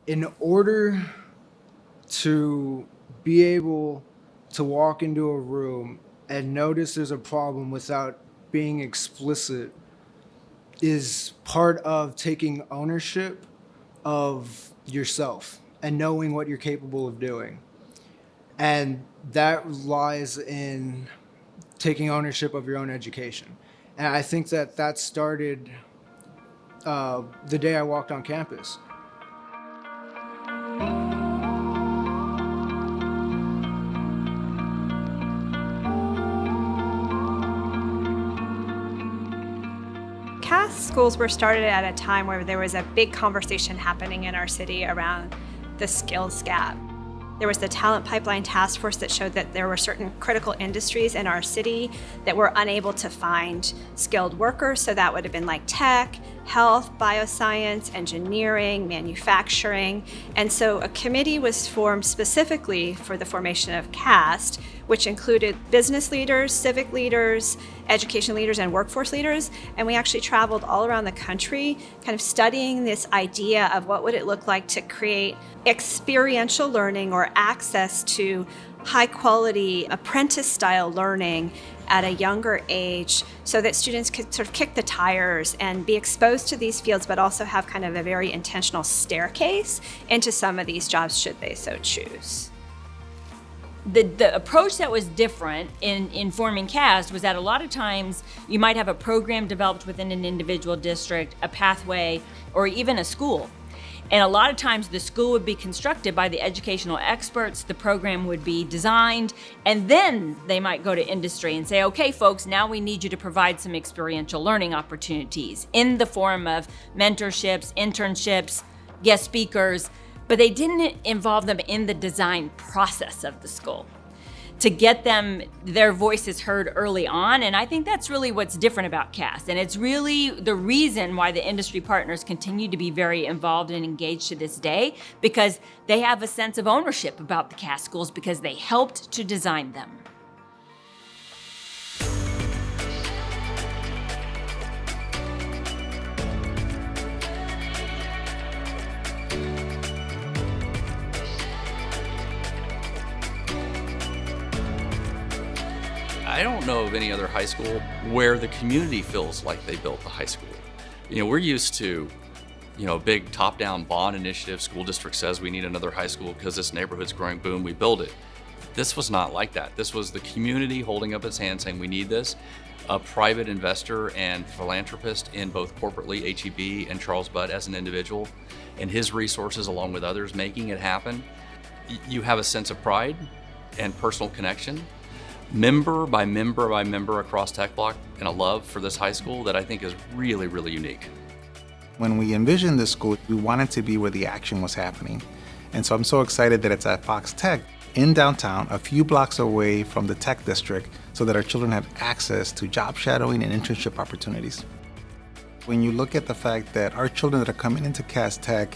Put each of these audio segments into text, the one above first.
in order to be able to walk into a room and notice there's a problem without being explicit is part of taking ownership of yourself and knowing what you're capable of doing. And that lies in taking ownership of your own education. And I think that started the day I walked on campus. CAS schools were started at a time where there was a big conversation happening in our city around the skills gap. There was the Talent Pipeline Task Force that showed that there were certain critical industries in our city that were unable to find skilled workers. So that would have been like tech, health, bioscience, engineering, manufacturing. And so a committee was formed specifically for the formation of CAST, which included business leaders, civic leaders, education leaders, and workforce leaders. And we actually traveled all around the country kind of studying this idea of what would it look like to create experiential learning or access to high quality apprentice style learning at a younger age so that students could sort of kick the tires and be exposed to these fields, but also have kind of a very intentional staircase into some of these jobs should they so choose. The approach that was different in forming CAST was that a lot of times you might have a program developed within an individual district, a pathway, or even a school. And a lot of times the school would be constructed by the educational experts, the program would be designed, and then they might go to industry and say, okay, folks, now we need you to provide some experiential learning opportunities in the form of mentorships, internships, guest speakers, but they didn't involve them in the design process of the school to get them their voices heard early on. And I think that's really what's different about CAST. And it's really the reason why the industry partners continue to be very involved and engaged to this day, because they have a sense of ownership about the CAST schools because they helped to design them. I don't know of any other high school where the community feels like they built the high school. You know, we're used to, big top-down bond initiative. School district says we need another high school because this neighborhood's growing, boom, we build it. This was not like that. This was the community holding up its hand saying we need this. A private investor and philanthropist in both corporately, HEB and Charles Budd as an individual, and his resources along with others making it happen. You have a sense of pride and personal connection, member by member by member across Tech Block, and a love for this high school that I think is really, really unique. When we envisioned this school, we wanted to be where the action was happening. And so I'm so excited that it's at Fox Tech in downtown, a few blocks away from the tech district, so that our children have access to job shadowing and internship opportunities. When you look at the fact that our children that are coming into CAST Tech,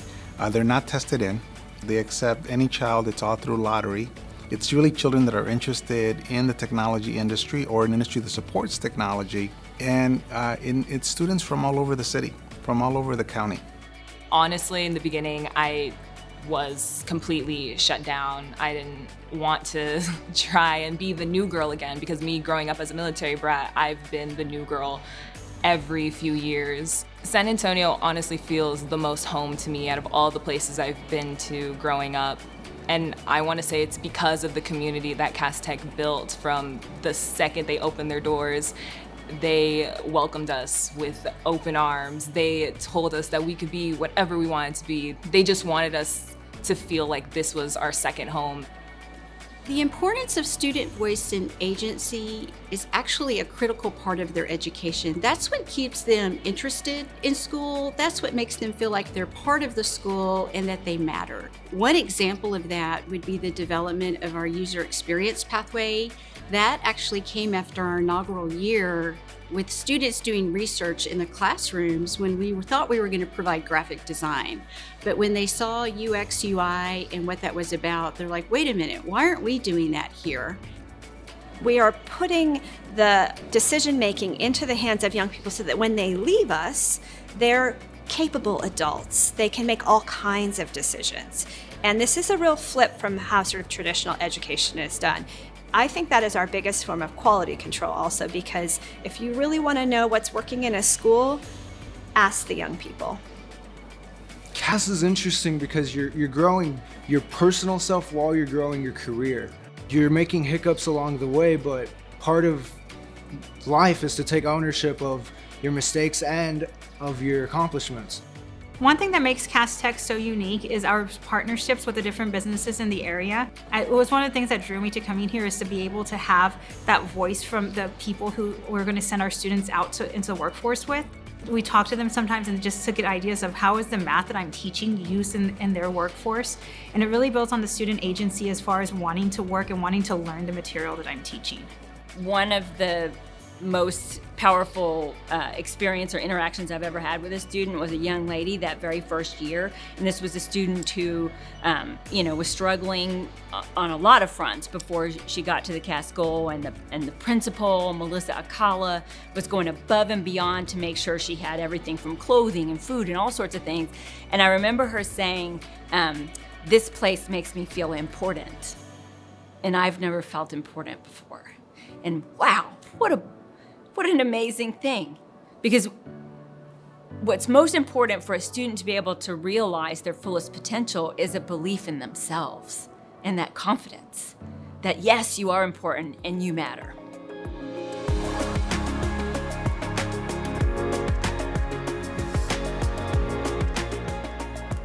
they're not tested in. They accept any child, it's all through lottery. It's really children that are interested in the technology industry or an industry that supports technology. And it's students from all over the city, from all over the county. Honestly, in the beginning, I was completely shut down. I didn't want to try and be the new girl again, because me growing up as a military brat, I've been the new girl every few years. San Antonio honestly feels the most home to me out of all the places I've been to growing up. And I want to say it's because of the community that CAST Tech built. From the second they opened their doors, they welcomed us with open arms. They told us that we could be whatever we wanted to be. They just wanted us to feel like this was our second home. The importance of student voice and agency is actually a critical part of their education. That's what keeps them interested in school. That's what makes them feel like they're part of the school and that they matter. One example of that would be the development of our user experience pathway. That actually came after our inaugural year, with students doing research in the classrooms when we thought we were going to provide graphic design. But when they saw UX, UI, and what that was about, they're like, wait a minute, why aren't we doing that here? We are putting the decision-making into the hands of young people so that when they leave us, they're capable adults. They can make all kinds of decisions. And this is a real flip from how sort of traditional education is done. I think that is our biggest form of quality control also, because if you really want to know what's working in a school, ask the young people. Cass is interesting because you're growing your personal self while you're growing your career. You're making hiccups along the way, but part of life is to take ownership of your mistakes and of your accomplishments. One thing that makes Cass Tech so unique is our partnerships with the different businesses in the area. It was one of the things that drew me to coming here, is to be able to have that voice from the people who we're going to send our students out into the workforce with. We talk to them sometimes and just to get ideas of how is the math that I'm teaching used in their workforce. And it really builds on the student agency as far as wanting to work and wanting to learn the material that I'm teaching. One of the most powerful experience or interactions I've ever had with a student was a young lady that very first year. And this was a student who, was struggling on a lot of fronts before she got to the Cass School, and the principal, Melissa Akala, was going above and beyond to make sure she had everything from clothing and food and all sorts of things. And I remember her saying, "This place makes me feel important. And I've never felt important before." And wow, what an amazing thing. Because what's most important for a student to be able to realize their fullest potential is a belief in themselves and that confidence that yes, you are important and you matter.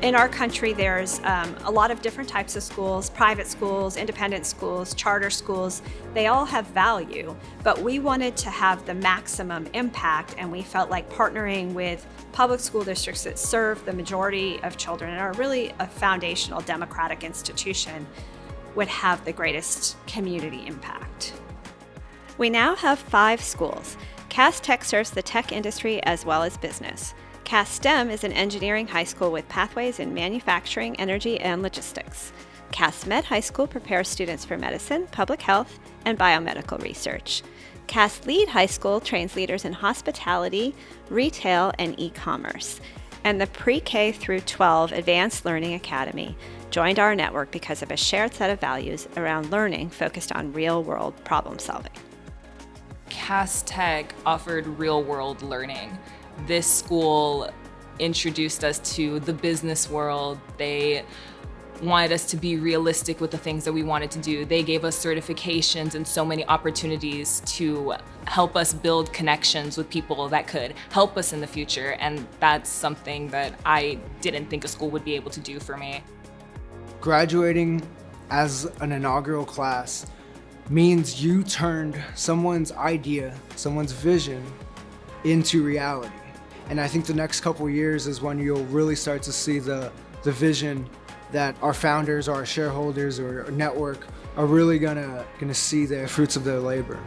In our country, there's a lot of different types of schools: private schools, independent schools, charter schools. They all have value, but we wanted to have the maximum impact, and we felt like partnering with public school districts that serve the majority of children and are really a foundational democratic institution would have the greatest community impact. We now have 5 schools. Cass Tech serves the tech industry as well as business. Cass STEM is an engineering high school with pathways in manufacturing, energy, and logistics. Cass Med High School prepares students for medicine, public health, and biomedical research. Cass Lead High School trains leaders in hospitality, retail, and e-commerce. And the Pre-K through 12 Advanced Learning Academy joined our network because of a shared set of values around learning focused on real-world problem solving. Cass Tech offered real-world learning. This school introduced us to the business world. They wanted us to be realistic with the things that we wanted to do. They gave us certifications and so many opportunities to help us build connections with people that could help us in the future. And that's something that I didn't think a school would be able to do for me. Graduating as an inaugural class means you turned someone's idea, someone's vision into reality. And I think the next couple years is when you'll really start to see the vision that our founders, our shareholders, or network are really gonna see the fruits of their labor.